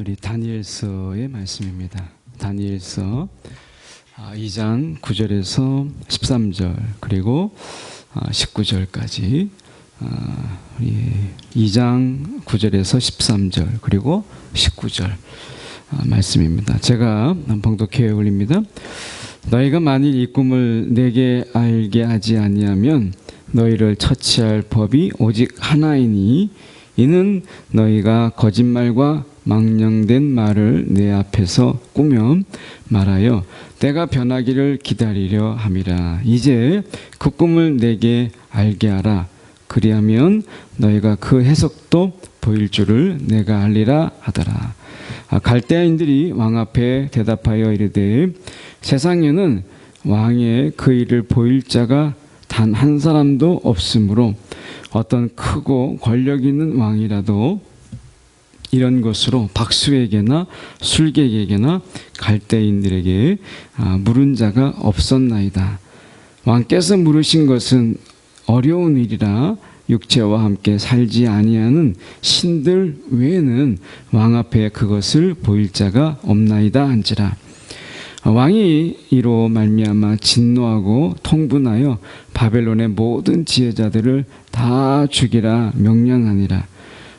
우리 다니엘서의 말씀입니다. 다니엘서 2장 9절에서 13절 그리고 19절까지 2장 9절에서 13절 그리고 19절 말씀입니다. 제가 봉독해 올립니다. 너희가 만일 이 꿈을 내게 알게 하지 아니하면 너희를 처치할 법이 오직 하나이니 이는 너희가 거짓말과 망령된 말을 내 앞에서 꾸며 말하여 때가 변하기를 기다리려 함이라. 이제 그 꿈을 내게 알게 하라. 그리하면 너희가 그 해석도 보일 줄을 내가 알리라 하더라. 갈대아인들이 왕 앞에 대답하여 이르되 세상에는 왕의 그 일을 보일 자가 단 한 사람도 없으므로 어떤 크고 권력 있는 왕이라도 이런 것으로 박수에게나 술객에게나 갈대인들에게 물은 자가 없었나이다. 왕께서 물으신 것은 어려운 일이라 육체와 함께 살지 아니하는 신들 외에는 왕 앞에 그것을 보일 자가 없나이다 한지라. 왕이 이로 말미암아 진노하고 통분하여 바벨론의 모든 지혜자들을 다 죽이라 명령하니라.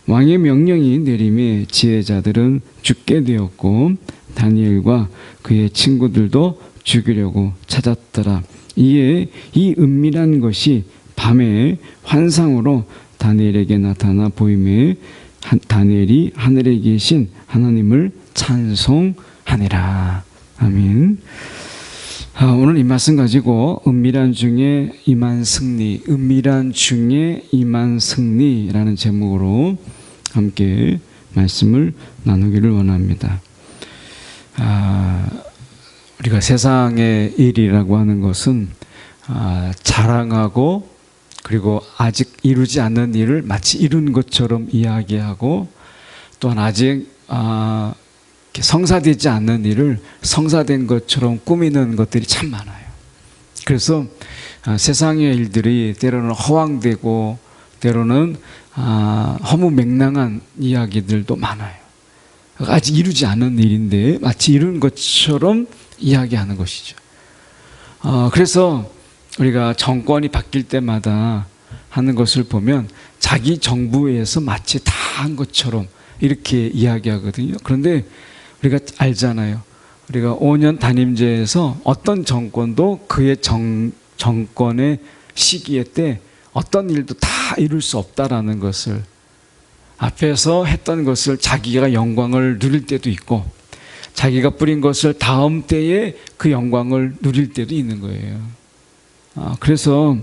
왕의 명령이 내림에 지혜자들은 죽게 되었고 다니엘과 그의 친구들도 죽이려고 찾았더라. 이에 이 은밀한 것이 밤에 환상으로 다니엘에게 나타나 보임에 다니엘이 하늘에 계신 하나님을 찬송하니라. 아멘. 오늘 이 말씀 가지고 은밀한 중에 임한 승리, 은밀한 중에 임한 승리라는 제목으로 함께 말씀을 나누기를 원합니다. 우리가 세상의 일이라고 하는 것은 자랑하고 그리고 아직 이루지 않는 일을 마치 이룬 것처럼 이야기하고 또한 아직 성사되지 않는 일을 성사된 것처럼 꾸미는 것들이 참 많아요. 그래서 세상의 일들이 때로는 허황되고 때로는 허무맹랑한 이야기들도 많아요. 아직 이루지 않은 일인데 마치 이룬 것처럼 이야기하는 것이죠. 그래서 우리가 정권이 바뀔 때마다 하는 것을 보면 자기 정부에서 마치 다 한 것처럼 이렇게 이야기하거든요. 그런데 우리가 알잖아요. 우리가 5년 단임제에서 어떤 정권도 그의 정권의 시기에 때 어떤 일도 다 이룰 수 없다라는 것을 앞에서 했던 것을 자기가 영광을 누릴 때도 있고 자기가 뿌린 것을 다음 때에 그 영광을 누릴 때도 있는 거예요. 그래서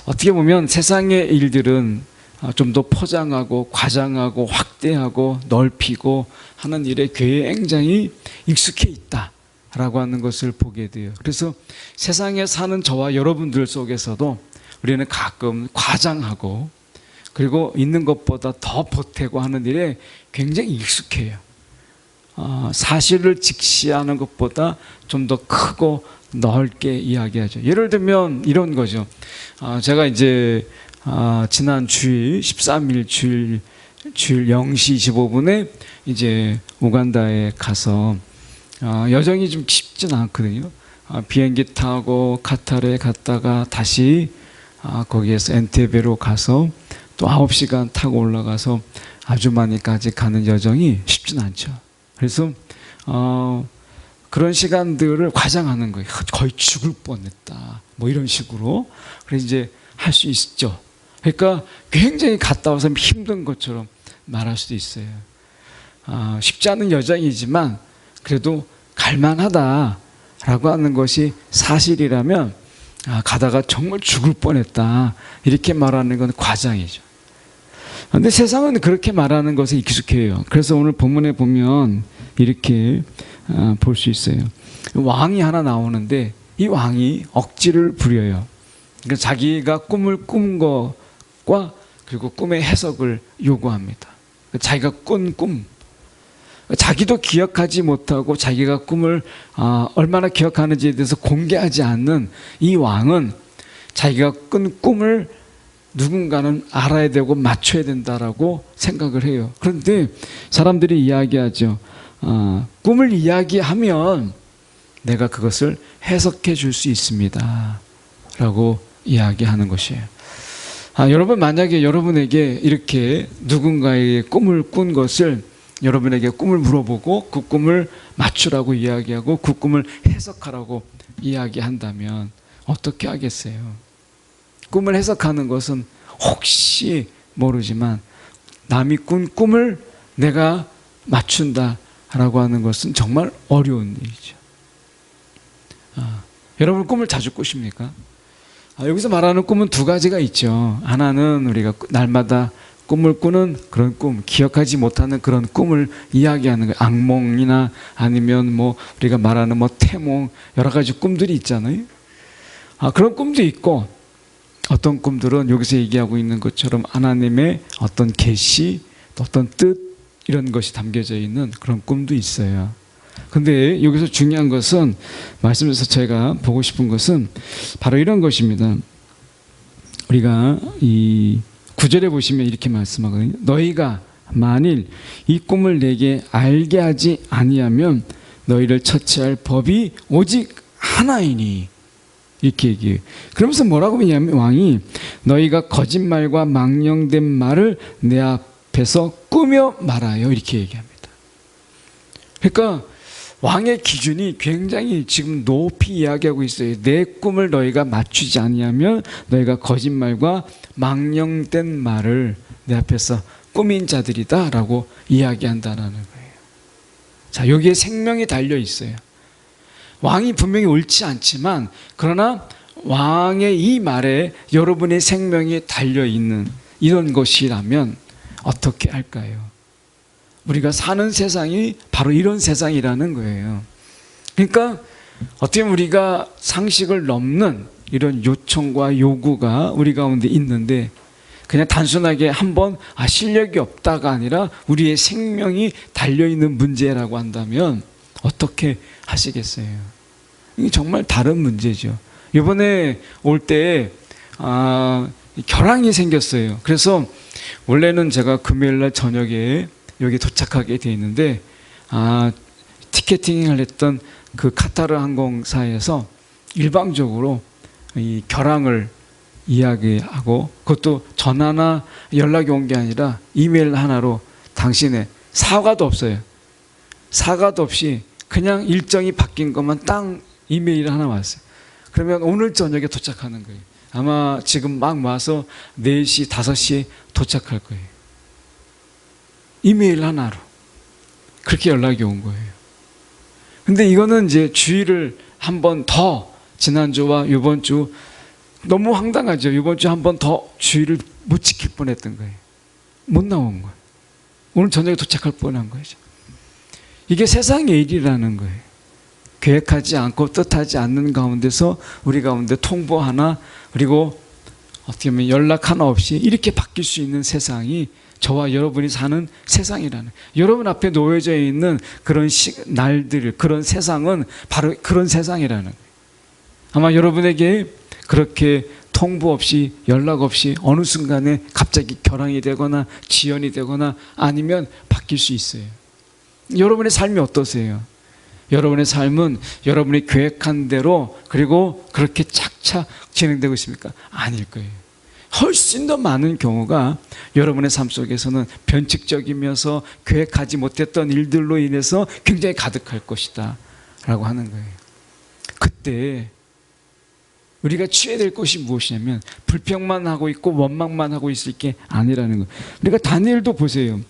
어떻게 보면 세상의 일들은 좀 더 포장하고 과장하고 확대하고 넓히고 하는 일에 굉장히 익숙해 있다라고 하는 것을 보게 돼요. 그래서 세상에 사는 저와 여러분들 속에서도 우리는 가끔 과장하고 그리고 있는 것보다 더 보태고 하는 일에 굉장히 익숙해요. 사실을 직시하는 것보다 좀 더 크고 넓게 이야기하죠. 예를 들면 이런 거죠. 제가 이제 지난 주일 13일 주일 0시 25분에 이제 우간다에 가서 여정이 좀 쉽지는 않거든요. 비행기 타고 카타르에 갔다가 다시 거기에서 엔테베로 가서 또 9시간 타고 올라가서 아주마니까지 가는 여정이 쉽지는 않죠. 그래서 그런 시간들을 과장하는 거예요. 거의 죽을 뻔했다. 뭐 이런 식으로. 그래서 이제 할 수 있죠. 그러니까 굉장히 갔다 와서 힘든 것처럼 말할 수도 있어요. 쉽지 않은 여정이지만 그래도 갈만하다라고 하는 것이 사실이라면 가다가 정말 죽을 뻔했다. 이렇게 말하는 건 과장이죠. 그런데 세상은 그렇게 말하는 것에 익숙해요. 그래서 오늘 본문에 보면 이렇게 볼 수 있어요. 왕이 하나 나오는데 이 왕이 억지를 부려요. 그러니까 자기가 꿈을 꾼 것과 그리고 꿈의 해석을 요구합니다. 자기가 꾼 꿈, 자기도 기억하지 못하고 자기가 꿈을 얼마나 기억하는지에 대해서 공개하지 않는 이 왕은 자기가 꾼 꿈을 누군가는 알아야 되고 맞춰야 된다라고 생각을 해요. 그런데 사람들이 이야기하죠. 꿈을 이야기하면 내가 그것을 해석해 줄 수 있습니다 라고 이야기하는 것이에요. 여러분, 만약에 여러분에게 이렇게 누군가의 꿈을 꾼 것을 여러분에게 꿈을 물어보고 그 꿈을 맞추라고 이야기하고 그 꿈을 해석하라고 이야기한다면 어떻게 하겠어요? 꿈을 해석하는 것은 혹시 모르지만 남이 꾼 꿈을 내가 맞춘다라고 하는 것은 정말 어려운 일이죠. 여러분 꿈을 자주 꾸십니까? 여기서 말하는 꿈은 두 가지가 있죠. 하나는 우리가 날마다 꿈을 꾸는 그런 꿈, 기억하지 못하는 그런 꿈을 이야기하는 거예요. 악몽이나 아니면 뭐 우리가 말하는 뭐 태몽, 여러 가지 꿈들이 있잖아요. 그런 꿈도 있고, 어떤 꿈들은 여기서 얘기하고 있는 것처럼 하나님의 어떤 계시, 어떤 뜻, 이런 것이 담겨져 있는 그런 꿈도 있어요. 근데 여기서 중요한 것은, 말씀에서 제가 보고 싶은 것은 바로 이런 것입니다. 우리가 이 9절에 보시면 이렇게 말씀하거든요. 너희가 만일 이 꿈을 내게 알게 하지 아니하면 너희를 처치할 법이 오직 하나이니, 이렇게 얘기해요. 그러면서 뭐라고 하냐면 왕이 너희가 거짓말과 망령된 말을 내 앞에서 꾸며 말아요, 이렇게 얘기합니다. 그러니까 왕의 기준이 굉장히 지금 높이 이야기하고 있어요. 내 꿈을 너희가 맞추지 아니하면 너희가 거짓말과 망령된 말을 내 앞에서 꾸민 자들이다 라고 이야기한다는 거예요. 자, 여기에 생명이 달려 있어요. 왕이 분명히 옳지 않지만, 그러나 왕의 이 말에 여러분의 생명이 달려 있는 이런 것이라면 어떻게 할까요? 우리가 사는 세상이 바로 이런 세상이라는 거예요. 그러니까 어떻게 보면 우리가 상식을 넘는 이런 요청과 요구가 우리 가운데 있는데, 그냥 단순하게 한번 실력이 없다가 아니라 우리의 생명이 달려있는 문제라고 한다면 어떻게 하시겠어요? 이게 정말 다른 문제죠. 이번에 올 때 결항이 생겼어요. 그래서 원래는 제가 금요일날 저녁에 여기 도착하게 돼 있는데, 티켓팅을 했던 그 카타르 항공사에서 일방적으로 이 결항을 이야기하고, 그것도 전화나 연락이 온 게 아니라 이메일 하나로 당신의 사과도 없어요. 사과도 없이 그냥 일정이 바뀐 것만 딱 이메일 하나 왔어요. 그러면 오늘 저녁에 도착하는 거예요. 아마 지금 막 와서 4시, 5시에 도착할 거예요. 이메일 하나로 그렇게 연락이 온 거예요. 근데 이거는 이제 주의를 한 번 더, 지난주와 이번 주 너무 황당하죠. 이번 주 한 번 더 주의를 못 지킬 뻔했던 거예요. 못 나온 거예요. 오늘 저녁에 도착할 뻔한 거죠. 이게 세상의 일이라는 거예요. 계획하지 않고 뜻하지 않는 가운데서 우리 가운데 통보 하나, 그리고 어떻게 보면 연락 하나 없이 이렇게 바뀔 수 있는 세상이 저와 여러분이 사는 세상이라는, 여러분 앞에 놓여져 있는 그런 날들, 그런 세상은 바로 그런 세상이라는 거예요. 아마 여러분에게 그렇게 통보 없이, 연락 없이 어느 순간에 갑자기 결항이 되거나 지연이 되거나 아니면 바뀔 수 있어요. 여러분의 삶이 어떠세요? 여러분의 삶은 여러분이 계획한 대로 그리고 그렇게 착착 진행되고 있습니까? 아닐 거예요. 훨씬 더 많은 경우가 여러분의 삶 속에서는 변칙적이면서 계획하지 못했던 일들로 인해서 굉장히 가득할 것이다 라고 하는 거예요. 그때 우리가 취해야 될 것이 무엇이냐면 불평만 하고 있고 원망만 하고 있을 게 아니라는 거예요. 우리가 다니엘도 보세요.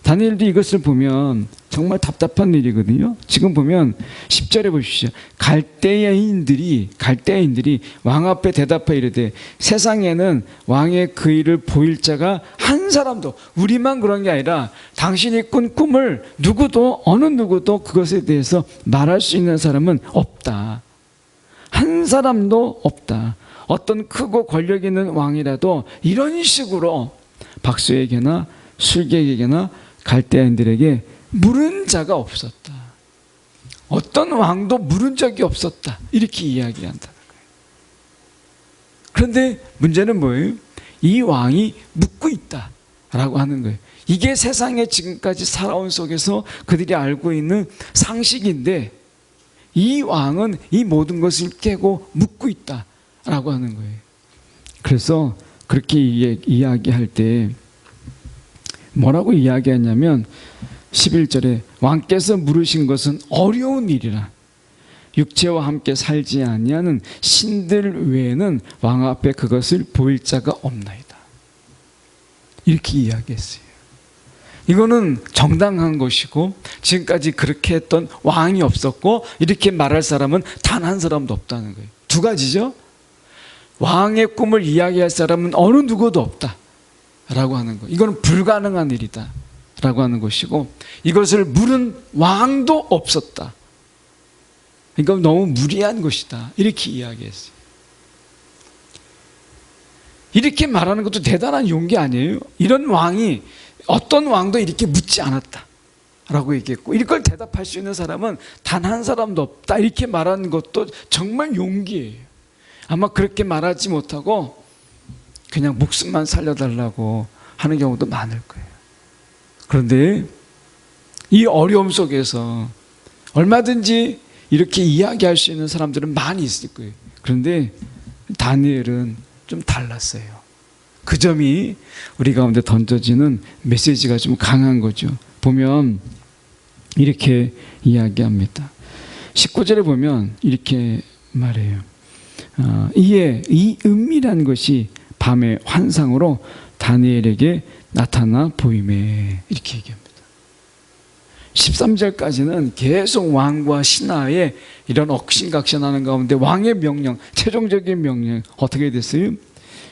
다니엘도 이것을 보면 정말 답답한 일이거든요. 지금 보면 10절에 보십시오. 갈대아인들이 왕 앞에 대답하여 이르되 세상에는 왕의 그 일을 보일 자가 한 사람도, 우리만 그런 게 아니라 당신이 꾼 꿈을 누구도, 어느 누구도 그것에 대해서 말할 수 있는 사람은 없다. 한 사람도 없다. 어떤 크고 권력 있는 왕이라도 이런 식으로 박수에게나 술객에게나 갈대아인들에게 물은 자가 없었다. 어떤 왕도 물은 적이 없었다. 이렇게 이야기한다는 거예요. 그런데 문제는 뭐예요? 이 왕이 묻고 있다라고 하는 거예요. 이게 세상에 지금까지 살아온 속에서 그들이 알고 있는 상식인데 이 왕은 이 모든 것을 깨고 묻고 있다라고 하는 거예요. 그래서 그렇게 이야기할 때 뭐라고 이야기하냐면 11절에 왕께서 물으신 것은 어려운 일이라 육체와 함께 살지 아니하는 신들 외에는 왕 앞에 그것을 보일 자가 없나이다. 이렇게 이야기했어요. 이거는 정당한 것이고 지금까지 그렇게 했던 왕이 없었고 이렇게 말할 사람은 단 한 사람도 없다는 거예요. 두 가지죠. 왕의 꿈을 이야기할 사람은 어느 누구도 없다라고 하는 거예요. 이거는 불가능한 일이다라고 하는 것이고 이것을 물은 왕도 없었다. 그러니까 너무 무리한 것이다. 이렇게 이야기했어요. 이렇게 말하는 것도 대단한 용기 아니에요? 이런 왕이 어떤 왕도 이렇게 묻지 않았다 라고 얘기했고 이걸 대답할 수 있는 사람은 단 한 사람도 없다 이렇게 말하는 것도 정말 용기예요. 아마 그렇게 말하지 못하고 그냥 목숨만 살려달라고 하는 경우도 많을 거예요. 그런데 이 어려움 속에서 얼마든지 이렇게 이야기할 수 있는 사람들은 많이 있을 거예요. 그런데 다니엘은 좀 달랐어요. 그 점이 우리 가운데 던져지는 메시지가 좀 강한 거죠. 보면 이렇게 이야기합니다. 19절에 보면 이렇게 말해요. 이에 이 은밀한 것이 밤의 환상으로 다니엘에게 나타나 보이매 이렇게 얘기합니다. 13절까지는 계속 왕과 신하의 이런 억신각신하는 가운데 왕의 명령, 최종적인 명령 어떻게 됐어요?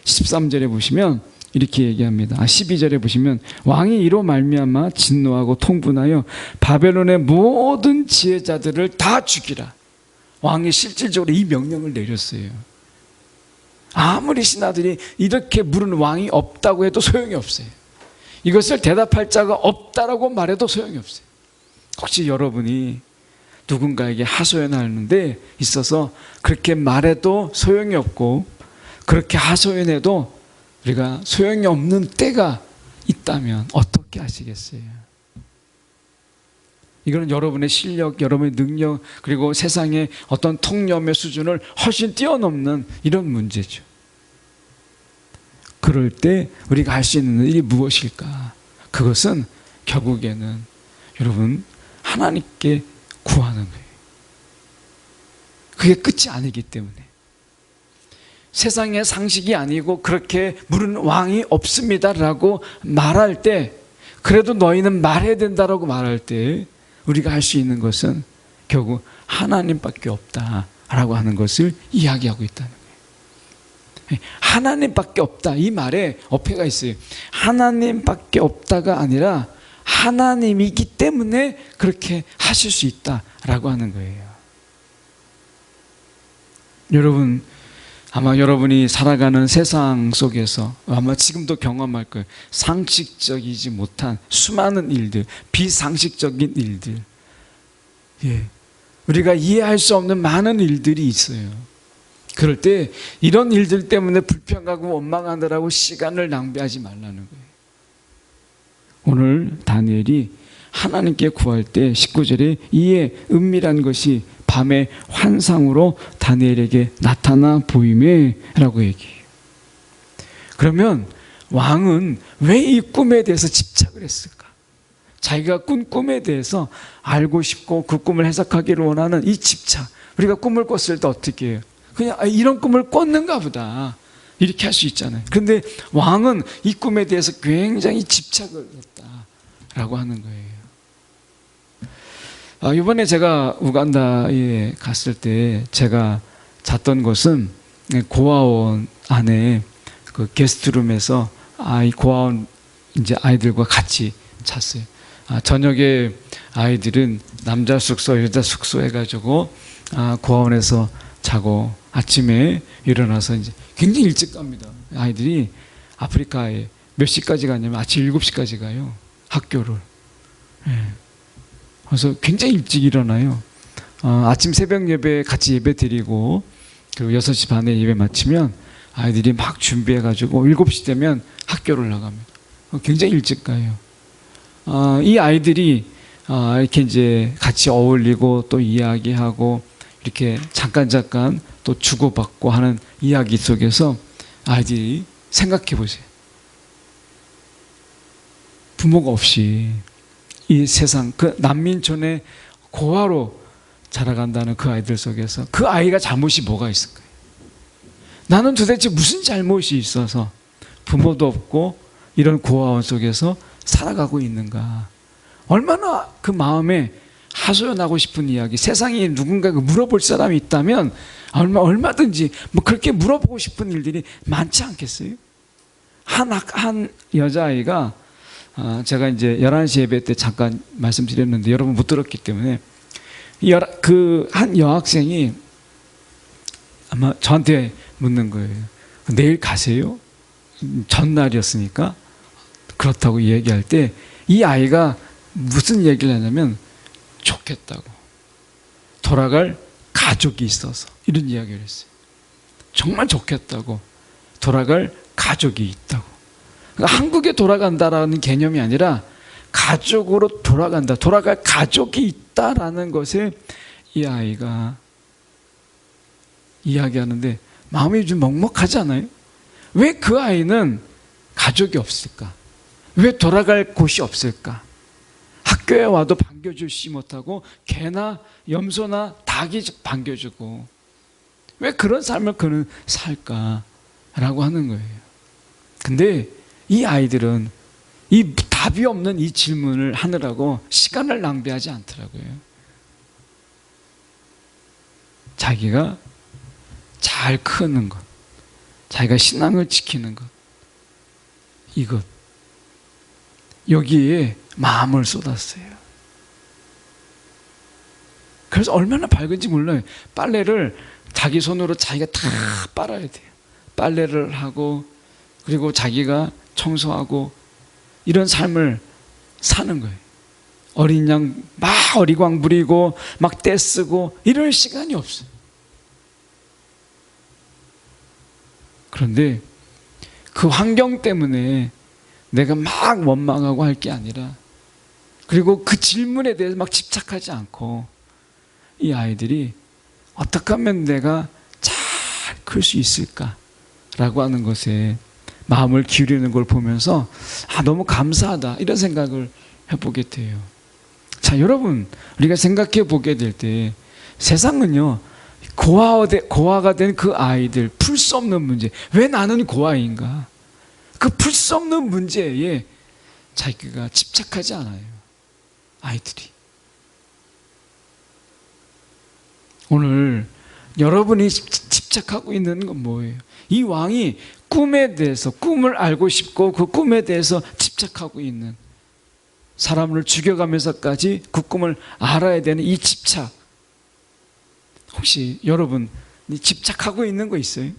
13절에 보시면 이렇게 얘기합니다. 12절에 보시면 왕이 이로 말미암아 진노하고 통분하여 바벨론의 모든 지혜자들을 다 죽이라. 왕이 실질적으로 이 명령을 내렸어요. 아무리 신하들이 이렇게 물은 왕이 없다고 해도 소용이 없어요. 이것을 대답할 자가 없다라고 말해도 소용이 없어요. 혹시 여러분이 누군가에게 하소연하는 데 있어서 그렇게 말해도 소용이 없고 그렇게 하소연해도 우리가 소용이 없는 때가 있다면 어떻게 하시겠어요? 이거는 여러분의 실력, 여러분의 능력 그리고 세상의 어떤 통념의 수준을 훨씬 뛰어넘는 이런 문제죠. 그럴 때 우리가 할 수 있는 일이 무엇일까? 그것은 결국에는 여러분 하나님께 구하는 거예요. 그게 끝이 아니기 때문에 세상의 상식이 아니고 그렇게 물은 왕이 없습니다라고 말할 때 그래도 너희는 말해야 된다라고 말할 때 우리가 할 수 있는 것은 결국 하나님밖에 없다라고 하는 것을 이야기하고 있다는 거예요. 하나님밖에 없다 이 말에 어폐가 있어요. 하나님밖에 없다가 아니라 하나님이기 때문에 그렇게 하실 수 있다라고 하는 거예요. 여러분 아마 여러분이 살아가는 세상 속에서 아마 지금도 경험할 거예요. 상식적이지 못한 수많은 일들, 비상식적인 일들, 우리가 이해할 수 없는 많은 일들이 있어요. 그럴 때 이런 일들 때문에 불평하고 원망하느라고 시간을 낭비하지 말라는 거예요. 오늘 다니엘이 하나님께 구할 때 19절에 이에 은밀한 것이 밤의 환상으로 다니엘에게 나타나 보임에 라고 얘기해요. 그러면 왕은 왜 이 꿈에 대해서 집착을 했을까? 자기가 꾼 꿈에 대해서 알고 싶고 그 꿈을 해석하기를 원하는 이 집착. 우리가 꿈을 꿨을 때 어떻게 해요? 그냥 이런 꿈을 꿨는가 보다 이렇게 할 수 있잖아요. 그런데 왕은 이 꿈에 대해서 굉장히 집착을 했다라고 하는 거예요. 이번에 제가 우간다에 갔을 때 제가 잤던 곳은 고아원 안에 그 게스트룸에서 고아원 이제 아이들과 같이 잤어요. 저녁에 아이들은 남자 숙소, 여자 숙소 해가지고 고아원에서 자고 아침에 일어나서 이제 굉장히 일찍 갑니다. 아이들이 아프리카에 몇 시까지 가냐면 아침 7시까지 가요. 학교를. 그래서 굉장히 일찍 일어나요. 아침 새벽 예배 같이 예배 드리고 그리고 6시 반에 예배 마치면 아이들이 막 준비해가지고 7시 되면 학교를 나갑니다. 굉장히 일찍 가요. 이 아이들이 이렇게 이제 같이 어울리고 또 이야기하고 이렇게 잠깐 또 주고받고 하는 이야기 속에서 아이들이 생각해 보세요. 부모가 없이 이 세상 그 난민촌의 고아로 자라간다는 그 아이들 속에서 그 아이가 잘못이 뭐가 있을까요? 나는 도대체 무슨 잘못이 있어서 부모도 없고 이런 고아원 속에서 살아가고 있는가? 얼마나 그 마음에 하소연하고 싶은 이야기, 세상에 누군가가 물어볼 사람이 있다면 얼마든지 뭐 그렇게 물어보고 싶은 일들이 많지 않겠어요? 한 여자아이가 제가 이제 11시 예배 때 잠깐 말씀드렸는데 여러분 못 들었기 때문에 그 한 여학생이 아마 저한테 묻는 거예요. 내일 가세요? 전날이었으니까 그렇다고 얘기할 때 이 아이가 무슨 얘기를 하냐면 좋겠다고, 돌아갈 가족이 있어서 이런 이야기를 했어요. 정말 좋겠다고, 돌아갈 가족이 있다고. 그러니까 한국에 돌아간다라는 개념이 아니라 가족으로 돌아간다, 돌아갈 가족이 있다라는 것을 이 아이가 이야기하는데 마음이 좀 먹먹하지 않아요? 왜 그 아이는 가족이 없을까? 왜 돌아갈 곳이 없을까? 학교에 와도 반겨주지 못하고 개나 염소나 닭이 반겨주고 왜 그런 삶을 그는 살까라고 하는 거예요. 근데 이 아이들은 이 답이 없는 이 질문을 하느라고 시간을 낭비하지 않더라고요. 자기가 잘 크는 것, 자기가 신앙을 지키는 것, 이것, 여기에 마음을 쏟았어요. 그래서 얼마나 밝은지 몰라요. 빨래를 자기 손으로 자기가 다 빨아야 돼요. 빨래를 하고 그리고 자기가 청소하고 이런 삶을 사는 거예요. 어린 양 막 어리광 부리고 막 떼쓰고 이럴 시간이 없어요. 그런데 그 환경 때문에 내가 막 원망하고 할 게 아니라, 그리고 그 질문에 대해서 막 집착하지 않고 이 아이들이 어떻게 하면 내가 잘 클 수 있을까라고 하는 것에 마음을 기울이는 걸 보면서 너무 감사하다 이런 생각을 해보게 돼요. 자, 여러분, 우리가 생각해 보게 될 때 세상은요, 고아가 된 그 아이들, 풀 수 없는 문제, 왜 나는 고아인가? 그 풀 수 없는 문제에 자기가 집착하지 않아요, 아이들이. 오늘 여러분이 집착하고 있는 건 뭐예요? 이 왕이 꿈에 대해서, 꿈을 알고 싶고 그 꿈에 대해서 집착하고 있는, 사람을 죽여가면서까지 그 꿈을 알아야 되는 이 집착, 혹시 여러분 집착하고 있는 거 있어요?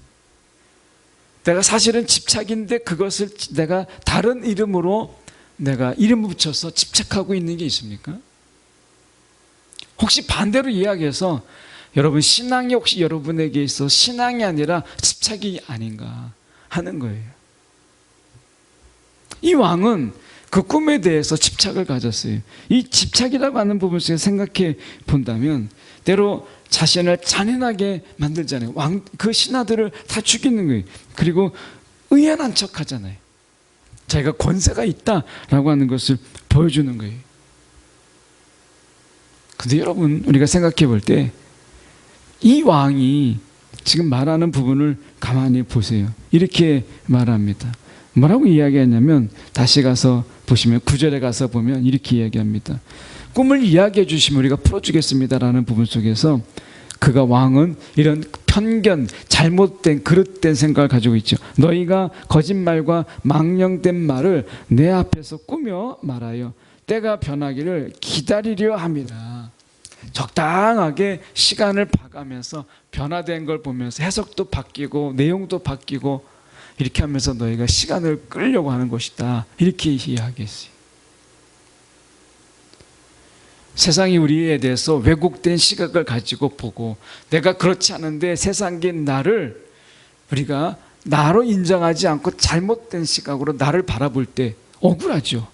내가 사실은 집착인데 그것을 내가 다른 이름으로 내가 이름을 붙여서 집착하고 있는 게 있습니까? 혹시 반대로 이야기해서 여러분 신앙이 혹시 여러분에게 있어 신앙이 아니라 집착이 아닌가 하는 거예요. 이 왕은 그 꿈에 대해서 집착을 가졌어요. 이 집착이라고 하는 부분 속에 생각해 본다면 때로 자신을 잔인하게 만들잖아요. 그 신하들을 다 죽이는 거예요. 그리고 의연한 척 하잖아요. 자기가 권세가 있다라고 하는 것을 보여주는 거예요. 근데 여러분, 우리가 생각해 볼 때 이 왕이 지금 말하는 부분을 가만히 보세요. 이렇게 말합니다. 뭐라고 이야기하냐면, 다시 가서 보시면 9절에 가서 보면 이렇게 이야기합니다. 꿈을 이야기해 주시면 우리가 풀어주겠습니다라는 부분 속에서 그가, 왕은 이런 편견, 잘못된 그릇된 생각을 가지고 있죠. 너희가 거짓말과 망령된 말을 내 앞에서 꾸며 말하여 때가 변하기를 기다리려 함이라. 적당하게 시간을 봐가면서 변화된 걸 보면서 해석도 바뀌고 내용도 바뀌고 이렇게 하면서 너희가 시간을 끌려고 하는 것이다, 이렇게 이야기했어요. 세상이 우리에 대해서 왜곡된 시각을 가지고 보고 내가 그렇지 않은데 세상인 나를 우리가 나로 인정하지 않고 잘못된 시각으로 나를 바라볼 때 억울하죠.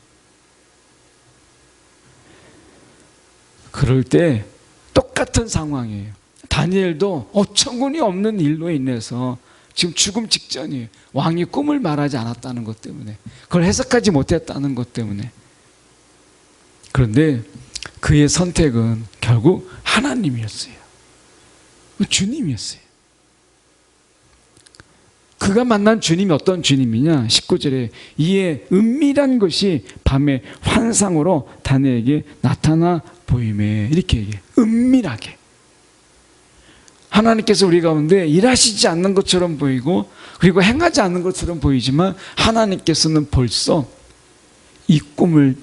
그럴 때 똑같은 상황이에요. 다니엘도 어처구니 없는 일로 인해서 지금 죽음 직전이에요. 왕이 꿈을 말하지 않았다는 것 때문에, 그걸 해석하지 못했다는 것 때문에. 그런데 그의 선택은 결국 하나님이었어요. 주님이었어요. 그가 만난 주님이 어떤 주님이냐? 19절에 이에 은밀한 것이 밤의 환상으로 다니엘에게 나타나 보이매, 이렇게 얘기해요. 은밀하게. 하나님께서 우리 가운데 일하시지 않는 것처럼 보이고, 그리고 행하지 않는 것처럼 보이지만 하나님께서는 벌써 이 꿈을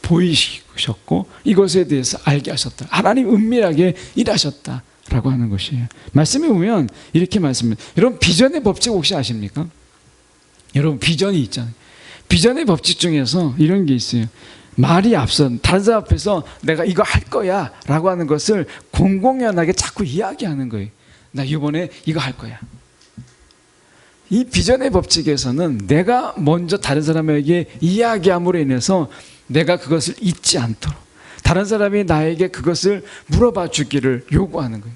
보이셨고 이것에 대해서 알게 하셨다. 하나님 은밀하게 일하셨다라고 하는 것이에요. 말씀에 보면 이렇게 말씀합니다. 여러분, 비전의 법칙 혹시 아십니까? 여러분, 비전이 있잖아요. 비전의 법칙 중에서 이런 게 있어요. 말이 앞선, 다른 사람 앞에서 내가 이거 할 거야 라고 하는 것을 공공연하게 자꾸 이야기하는 거예요. 나 이번에 이거 할 거야. 이 비전의 법칙에서는 내가 먼저 다른 사람에게 이야기함으로 인해서 내가 그것을 잊지 않도록, 다른 사람이 나에게 그것을 물어봐 주기를 요구하는 거예요.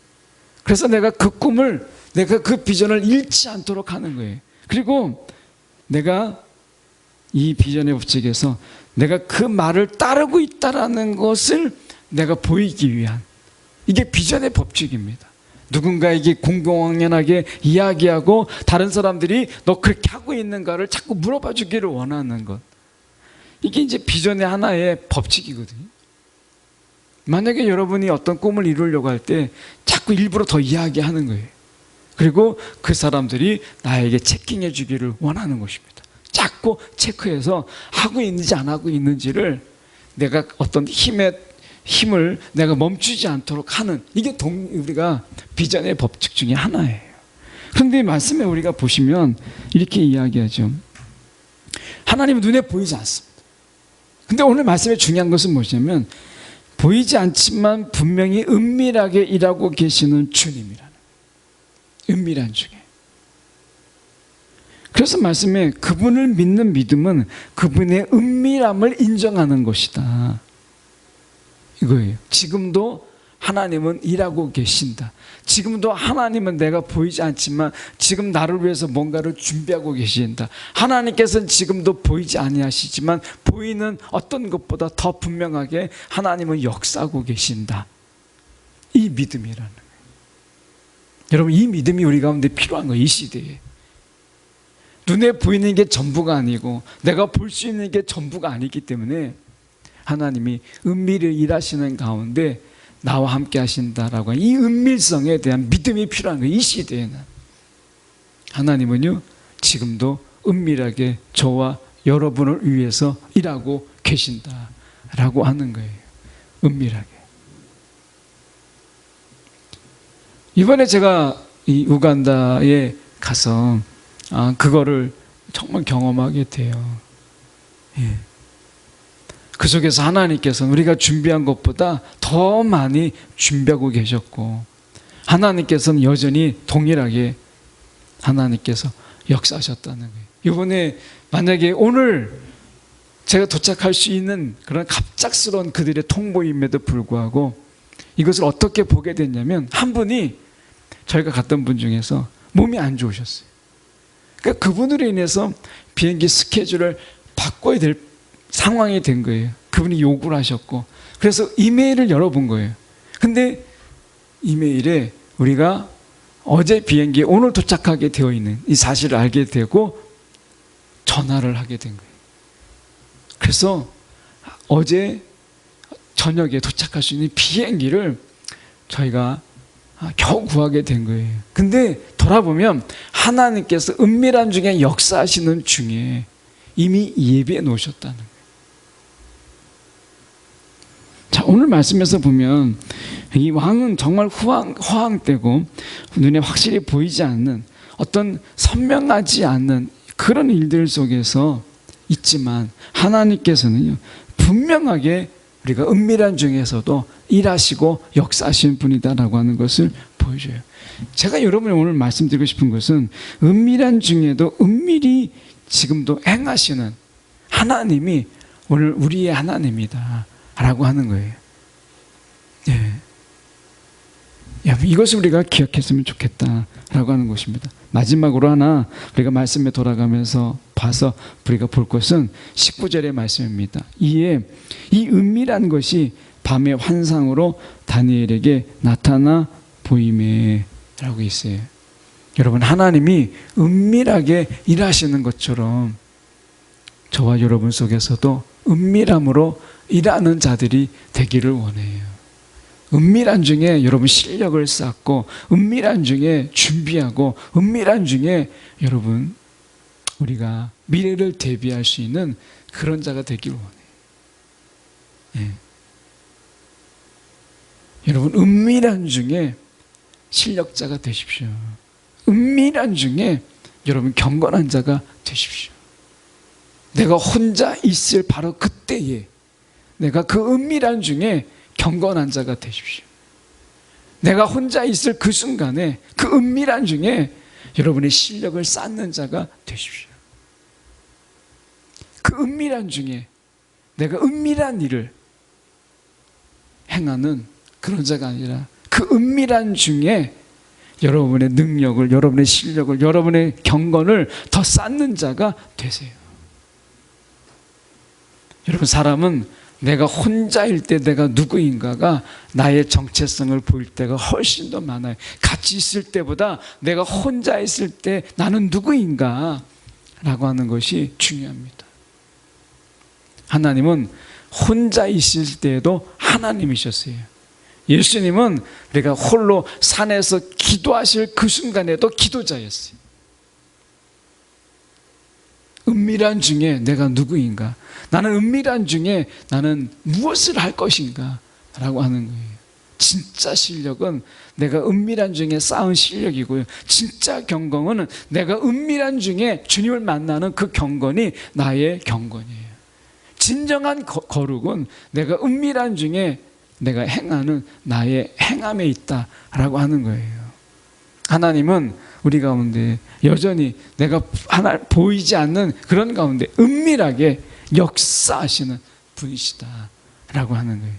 그래서 내가 그 꿈을, 내가 그 비전을 잃지 않도록 하는 거예요. 그리고 내가 이 비전의 법칙에서 내가 그 말을 따르고 있다는 것을 내가 보이기 위한, 이게 비전의 법칙입니다. 누군가에게 공공연하게 이야기하고 다른 사람들이 너 그렇게 하고 있는가를 자꾸 물어봐 주기를 원하는 것, 이게 이제 비전의 하나의 법칙이거든요. 만약에 여러분이 어떤 꿈을 이루려고 할 때 자꾸 일부러 더 이야기하는 거예요. 그리고 그 사람들이 나에게 체킹해 주기를 원하는 것입니다. 자꾸 체크해서 하고 있는지 안 하고 있는지를, 내가 어떤 힘을 내가 멈추지 않도록 하는, 이게 우리가 비전의 법칙 중에 하나예요. 그런데 말씀에 우리가 보시면 이렇게 이야기하죠. 하나님은 눈에 보이지 않습니다. 근데 오늘 말씀에 중요한 것은 뭐냐면, 보이지 않지만 분명히 은밀하게 일하고 계시는 주님이라는, 은밀한 중에. 그래서 말씀에 그분을 믿는 믿음은 그분의 은밀함을 인정하는 것이다, 이거예요. 지금도 하나님은 일하고 계신다. 지금도 하나님은 내가 보이지 않지만 지금 나를 위해서 뭔가를 준비하고 계신다. 하나님께서는 지금도 보이지 아니하시지만 보이는 어떤 것보다 더 분명하게 하나님은 역사하고 계신다. 이 믿음이라는 거예요. 여러분, 이 믿음이 우리 가운데 필요한 거예요. 이 시대에. 눈에 보이는 게 전부가 아니고 내가 볼 수 있는 게 전부가 아니기 때문에 하나님이 은밀히 일하시는 가운데 나와 함께 하신다라고 하는 이 은밀성에 대한 믿음이 필요한 거예요. 이 시대에는 하나님은요, 지금도 은밀하게 저와 여러분을 위해서 일하고 계신다라고 하는 거예요. 은밀하게. 이번에 제가 이 우간다에 가서 그거를 정말 경험하게 돼요. 예. 그 속에서 하나님께서는 우리가 준비한 것보다 더 많이 준비하고 계셨고, 하나님께서는 여전히 동일하게 하나님께서 역사하셨다는 거예요. 이번에 만약에 오늘 제가 도착할 수 있는 그런 갑작스러운 그들의 통보임에도 불구하고 이것을 어떻게 보게 됐냐면, 한 분이 저희가 갔던 분 중에서 몸이 안 좋으셨어요. 그러니까 그분으로 인해서 비행기 스케줄을 바꿔야 될 상황이 된 거예요. 그분이 요구를 하셨고, 그래서 이메일을 열어본 거예요. 근데 이메일에 우리가 어제 비행기에 오늘 도착하게 되어 있는 이 사실을 알게 되고 전화를 하게 된 거예요. 그래서 어제 저녁에 도착할 수 있는 비행기를 저희가 겨우 구하게 된 거예요. 근데 돌아보면 하나님께서 은밀한 중에 역사하시는 중에 이미 예비해 놓으셨다는 거예요. 자, 오늘 말씀에서 보면 이 왕은 정말 허황되고 눈에 확실히 보이지 않는, 어떤 선명하지 않는 그런 일들 속에서 있지만 하나님께서는요, 분명하게 우리가 은밀한 중에서도 일하시고 역사하시는 분이다라고 하는 것을 보여줘요. 제가 여러분이 오늘 말씀드리고 싶은 것은 은밀한 중에도 은밀히 지금도 행하시는 하나님이 오늘 우리의 하나님이다 라고 하는 거예요. 이것을 우리가 기억했으면 좋겠다라고 하는 것입니다. 마지막으로 하나 우리가 말씀에 돌아가면서 봐서 우리가 볼 것은 19절의 말씀입니다. 이에 이 은밀한 것이 밤의 환상으로 다니엘에게 나타나 보임에 라고 있어요. 여러분, 하나님이 은밀하게 일하시는 것처럼 저와 여러분 속에서도 은밀함으로 일하는 자들이 되기를 원해요. 은밀한 중에 여러분 실력을 쌓고, 은밀한 중에 준비하고, 은밀한 중에 여러분 우리가 미래를 대비할 수 있는 그런 자가 되길 원해요. 예. 여러분, 은밀한 중에 실력자가 되십시오. 은밀한 중에 여러분 경건한 자가 되십시오. 내가 혼자 있을 바로 그때에 내가 그 은밀한 중에 경건한 자가 되십시오. 내가 혼자 있을 그 순간에 그 은밀한 중에 여러분의 실력을 쌓는 자가 되십시오. 그 은밀한 중에 내가 은밀한 일을 행하는 그런 자가 아니라 그 은밀한 중에 여러분의 능력을, 여러분의 실력을, 여러분의 경건을 더 쌓는 자가 되세요. 여러분, 사람은 내가 혼자일 때 내가 누구인가가 나의 정체성을 보일 때가 훨씬 더 많아요. 같이 있을 때보다 내가 혼자 있을 때 나는 누구인가 라고 하는 것이 중요합니다. 하나님은 혼자 있을 때에도 하나님이셨어요. 예수님은 우리가 홀로 산에서 기도하실 그 순간에도 기도자였어요. 은밀한 중에 내가 누구인가? 나는 은밀한 중에 나는 무엇을 할 것인가? 라고 하는 거예요. 진짜 실력은 내가 은밀한 중에 쌓은 실력이고요. 진짜 경건은 내가 은밀한 중에 주님을 만나는 그 경건이 나의 경건이에요. 진정한 거룩은 내가 은밀한 중에 내가 행하는 나의 행함에 있다라고 하는 거예요. 하나님은 우리 가운데 여전히 내가 하나 보이지 않는 그런 가운데 은밀하게 역사하시는 분이시다라고 하는 거예요.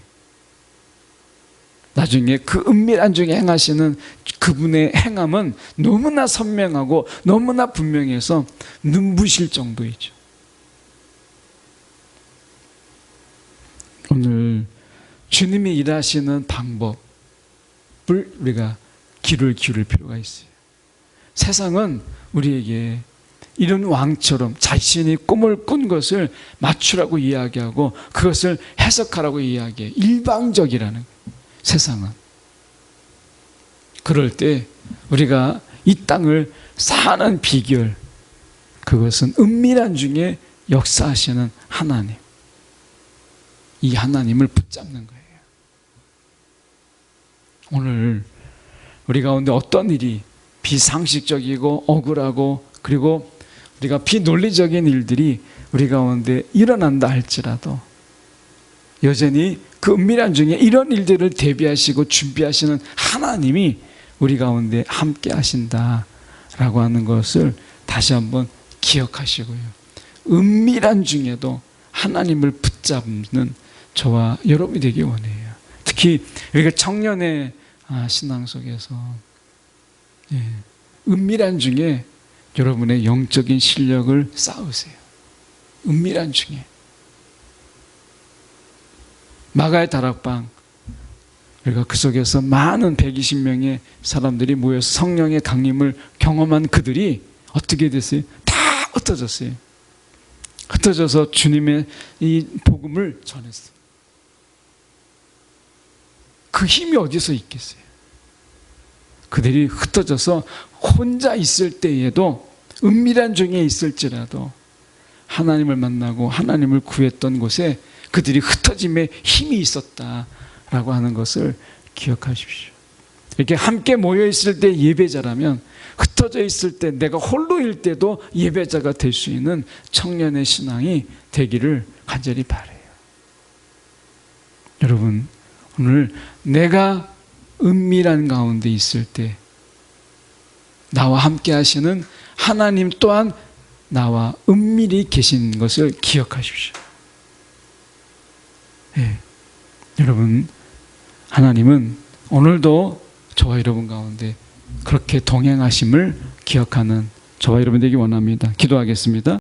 나중에 그 은밀한 중에 행하시는 그분의 행함은 너무나 선명하고 너무나 분명해서 눈부실 정도이죠. 오늘 주님이 일하시는 방법을 우리가 귀를 기울일 필요가 있어요. 세상은 우리에게 이런 왕처럼 자신이 꿈을 꾼 것을 맞추라고 이야기하고 그것을 해석하라고 이야기해요. 일방적이라는 거예요. 세상은. 그럴 때 우리가 이 땅을 사는 비결, 그것은 은밀한 중에 역사하시는 하나님, 이 하나님을 붙잡는 거예요. 오늘 우리 가운데 어떤 일이 비상식적이고 억울하고 그리고 우리가 비논리적인 일들이 우리 가운데 일어난다 할지라도 여전히 그 은밀한 중에 이런 일들을 대비하시고 준비하시는 하나님이 우리 가운데 함께 하신다라고 하는 것을 다시 한번 기억하시고요. 은밀한 중에도 하나님을 붙잡는 저와 여러분이 되기 원해요. 특히 우리가 청년의 신앙 속에서 은밀한 중에 여러분의 영적인 실력을 쌓으세요. 은밀한 중에. 마가의 다락방, 우리가 그 속에서 많은 120명의 사람들이 모여서 성령의 강림을 경험한 그들이 어떻게 됐어요? 다 흩어졌어요. 흩어져서 주님의 이 복음을 전했어요. 그 힘이 어디서 있겠어요? 그들이 흩어져서 혼자 있을 때에도 은밀한 중에 있을지라도 하나님을 만나고 하나님을 구했던 곳에 그들이 흩어짐에 힘이 있었다라고 하는 것을 기억하십시오. 이렇게 함께 모여 있을 때 예배자라면 흩어져 있을 때 내가 홀로일 때도 예배자가 될 수 있는 청년의 신앙이 되기를 간절히 바라요. 여러분, 오늘 내가 은밀한 가운데 있을 때 나와 함께 하시는 하나님 또한 나와 은밀히 계신 것을 기억하십시오. 여러분, 하나님은 오늘도 저와 저와 여러분 가운데 그렇게 동행하심을 기억하는 저와 여러분 되기 원합니다. 기도하겠습니다.